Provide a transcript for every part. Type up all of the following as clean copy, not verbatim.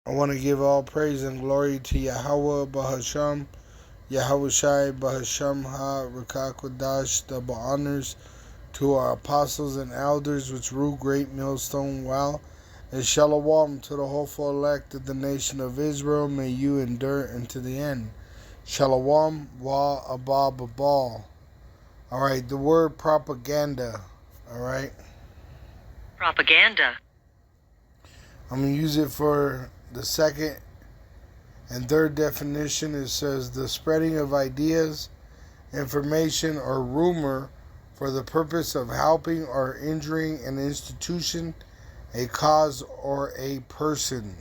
I want to give all praise and glory to Yahweh Bahasham, Yahweh Shai Bahasham Ha Rakakwadash, double honors to our apostles and elders which rule great millstone wow, and shalom to the hopeful elect of the nation of Israel. May you endure unto the end. Shalom wa abba babal. Alright, the word propaganda. Alright. Propaganda. I'm going to use it for the second and third definition. It says the spreading of ideas, information, or rumor for the purpose of helping or injuring an institution, a cause, or a person.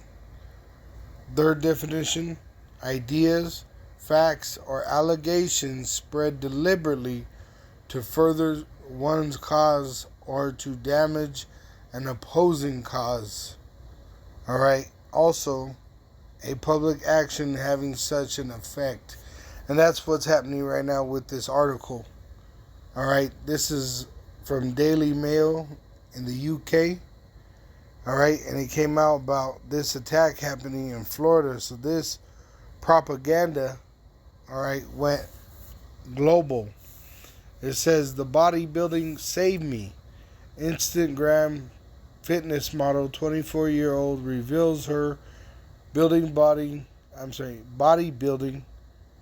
Third definition, ideas, facts, or allegations spread deliberately to further one's cause or to damage an opposing cause. Alright, also a public action having such an effect. And that's what's happening right now with this article. Alright, this is from Daily Mail in the UK. Alright, and it came out about this attack happening in Florida. So this propaganda, alright, went global. It says the bodybuilding saved me. Instagram fitness model 24-year-old reveals her bodybuilding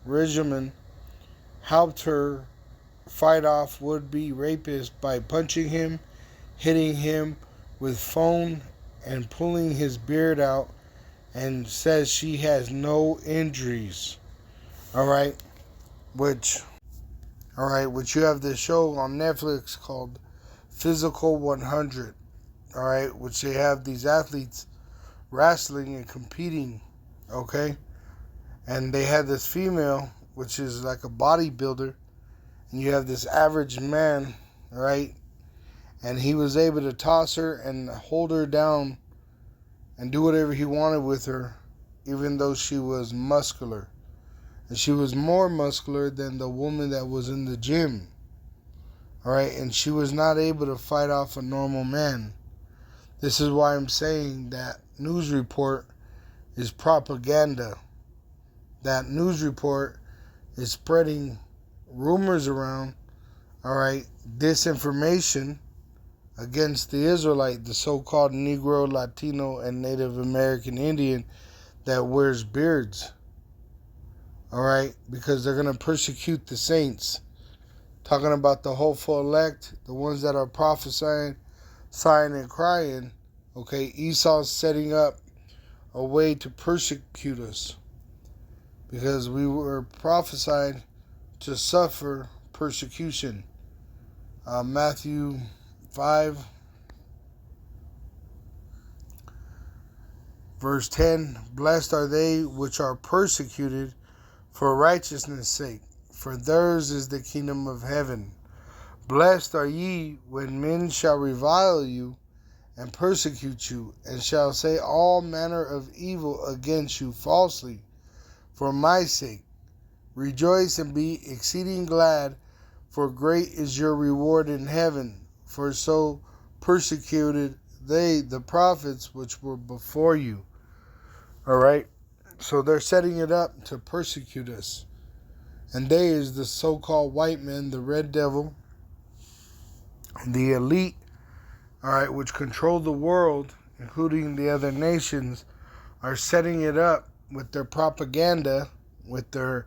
regimen helped her fight off would-be rapist by punching him, hitting him with phone, and pulling his beard out, and says she has no injuries. Alright, which you have this show on Netflix called Physical 100. Alright, which they have these athletes wrestling and competing, okay? And they had this female, which is like a bodybuilder, and you have this average man, right? And he was able to toss her and hold her down and do whatever he wanted with her, even though she was muscular. And she was more muscular than the woman that was in the gym, alright? And she was not able to fight off a normal man. This is why I'm saying that news report is propaganda. That news report is spreading rumors around, alright, disinformation against the Israelite, the so-called Negro, Latino, and Native American Indian that wears beards. Alright, because they're going to persecute the saints. Talking about the hopeful elect, the ones that are prophesying, sighing and crying. Okay, Esau's setting up a way to persecute us because we were prophesied to suffer persecution. Matthew 5 verse 10, blessed are they which are persecuted for righteousness' sake, for theirs is the kingdom of heaven. Blessed are ye when men shall revile you and persecute you, and shall say all manner of evil against you falsely for my sake. Rejoice and be exceeding glad, for great is your reward in heaven. For so persecuted they the prophets which were before you. Alright? So they're setting it up to persecute us. And they is the so-called white men, the red devil, the elite, alright, which control the world, including the other nations, are setting it up with their propaganda, with their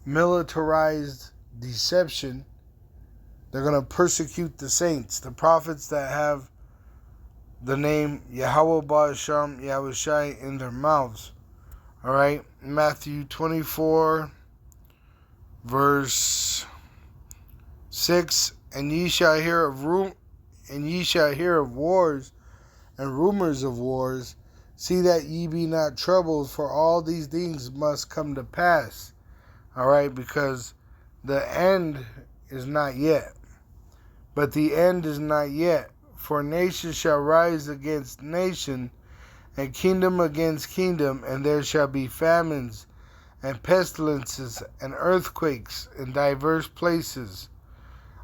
militarized deception. They're going to persecute the saints, the prophets that have the name Yahweh Ba'asham, Yahweh Shai in their mouths. Alright, Matthew 24, verse 6, and ye shall hear of wars and rumors of wars. See that ye be not troubled, for all these things must come to pass. Alright, because the end is not yet. But the end is not yet. For nation shall rise against nation, and kingdom against kingdom, and there shall be famines, and pestilences, and earthquakes in diverse places.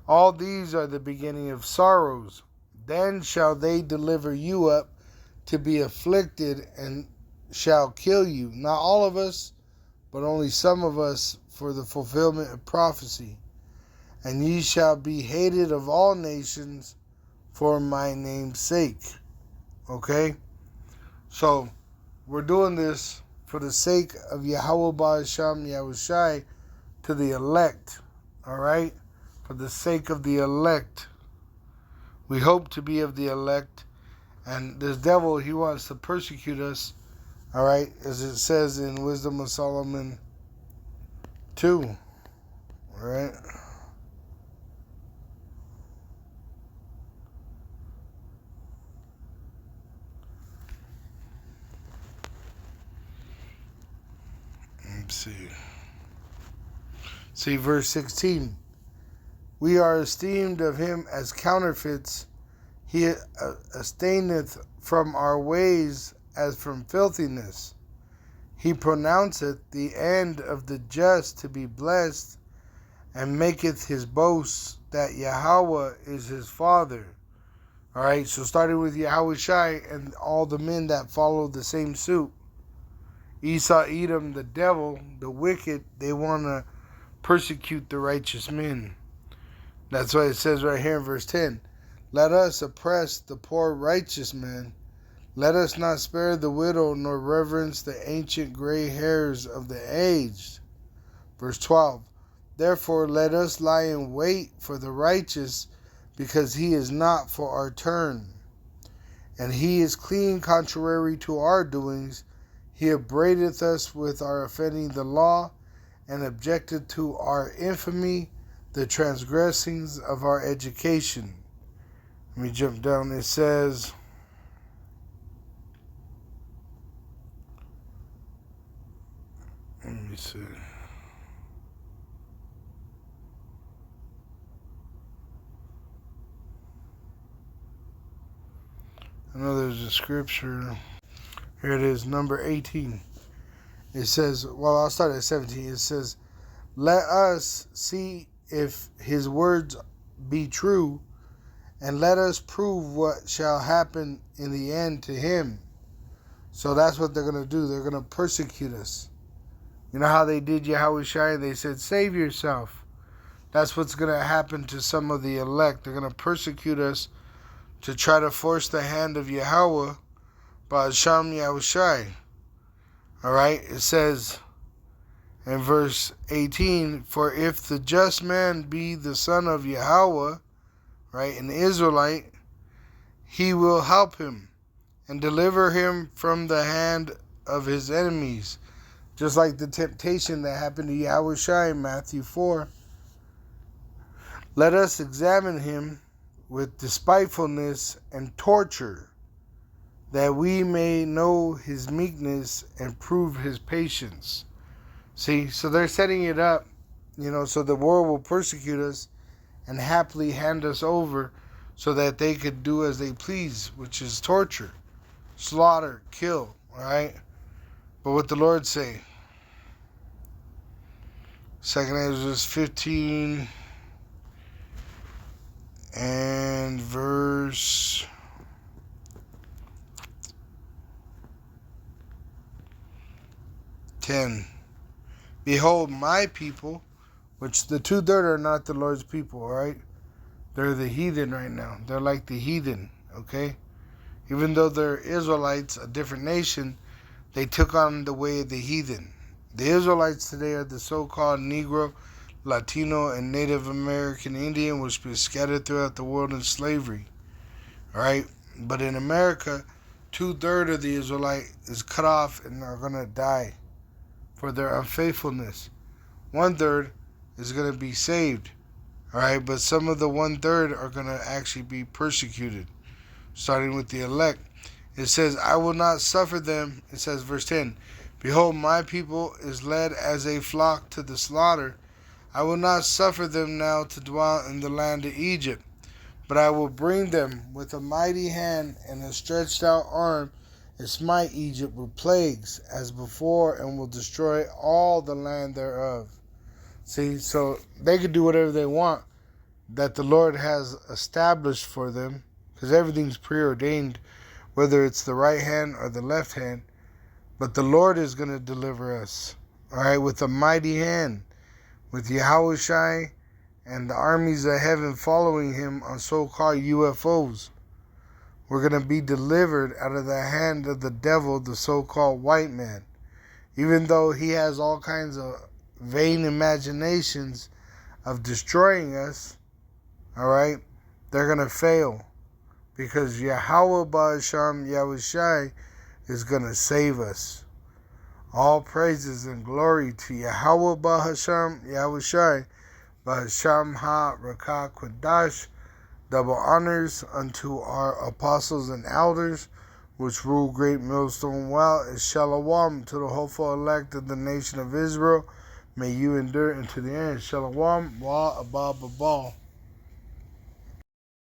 All these are the beginning of sorrows. Then shall they deliver you up to be afflicted, and shall kill you, not all of us, but only some of us, for the fulfillment of prophecy. And ye shall be hated of all nations for my name's sake. Okay? So, we're doing this for the sake of Yahweh Ba'asham Yahushai to the elect. Alright? For the sake of the elect. We hope to be of the elect. And this devil, he wants to persecute us. Alright? As it says in Wisdom of Solomon 2. Alright? Let's see. See verse 16. We are esteemed of him as counterfeits. He abstaineth from our ways as from filthiness. He pronounceth the end of the just to be blessed, and maketh his boast that Yahweh is his father. Alright, so starting with Yahweh Shai and all the men that follow the same suit. Esau, Edom, the devil, the wicked, they want to persecute the righteous men. That's why it says right here in verse 10, let us oppress the poor righteous man. Let us not spare the widow, nor reverence the ancient gray hairs of the aged. Verse 12, therefore let us lie in wait for the righteous, because he is not for our turn. And he is clean contrary to our doings. He upbraideth us with our offending the law, and objected to our infamy, the transgressings of our education. Let me jump down. It says, let me see. I know there's a scripture. Here it is, number 18. It says, well, I'll start at 17. It says, let us see if his words be true, and let us prove what shall happen in the end to him. So that's what they're going to do. They're going to persecute us. You know how they did Yahweh Shai? They said, save yourself. That's what's going to happen to some of the elect. They're going to persecute us to try to force the hand of Yahweh Ba'asham Yahushai. Alright, it says in verse 18, for if the just man be the son of Yahweh, right, an Israelite, he will help him and deliver him from the hand of his enemies. Just like the temptation that happened to Yahushai in Matthew 4. Let us examine him with despitefulness and torture, that we may know his meekness and prove his patience. See, so they're setting it up, so the world will persecute us and happily hand us over so that they could do as they please, which is torture, slaughter, kill, alright? But what the Lord say? 2nd Ezra 15 and verse 10. Behold, my people, which the 2/3 are not the Lord's people, alright? They're the heathen right now. They're like the heathen, okay? Even though they're Israelites, a different nation, they took on the way of the heathen. The Israelites today are the so-called Negro, Latino, and Native American Indian, which was scattered throughout the world in slavery, alright? But in America, 2/3 of the Israelite is cut off and are going to die for their unfaithfulness. 1/3 is going to be saved. Alright, but some of the 1/3 are going to actually be persecuted. Starting with the elect. It says, I will not suffer them. It says, verse 10. Behold, my people is led as a flock to the slaughter. I will not suffer them now to dwell in the land of Egypt. But I will bring them with a mighty hand and a stretched out arm, and smite Egypt with plagues as before, and will destroy all the land thereof. See, so they could do whatever they want that the Lord has established for them, because everything's preordained, whether it's the right hand or the left hand. But the Lord is going to deliver us, all right, with a mighty hand, with Yahushai and the armies of heaven following him on so-called UFOs. We're going to be delivered out of the hand of the devil, the so-called white man. Even though he has all kinds of vain imaginations of destroying us, all right, they're going to fail. Because Yahweh Ba'asham Yahushai is going to save us. All praises and glory to Yahweh Ba'asham Yahushai, Ba'asham Ha-Rakah Quadash. Double honors unto our apostles and elders, which rule great millstone well, and shalom to the hopeful elect of the nation of Israel. May you endure into the end. Shalom, wa abba babal.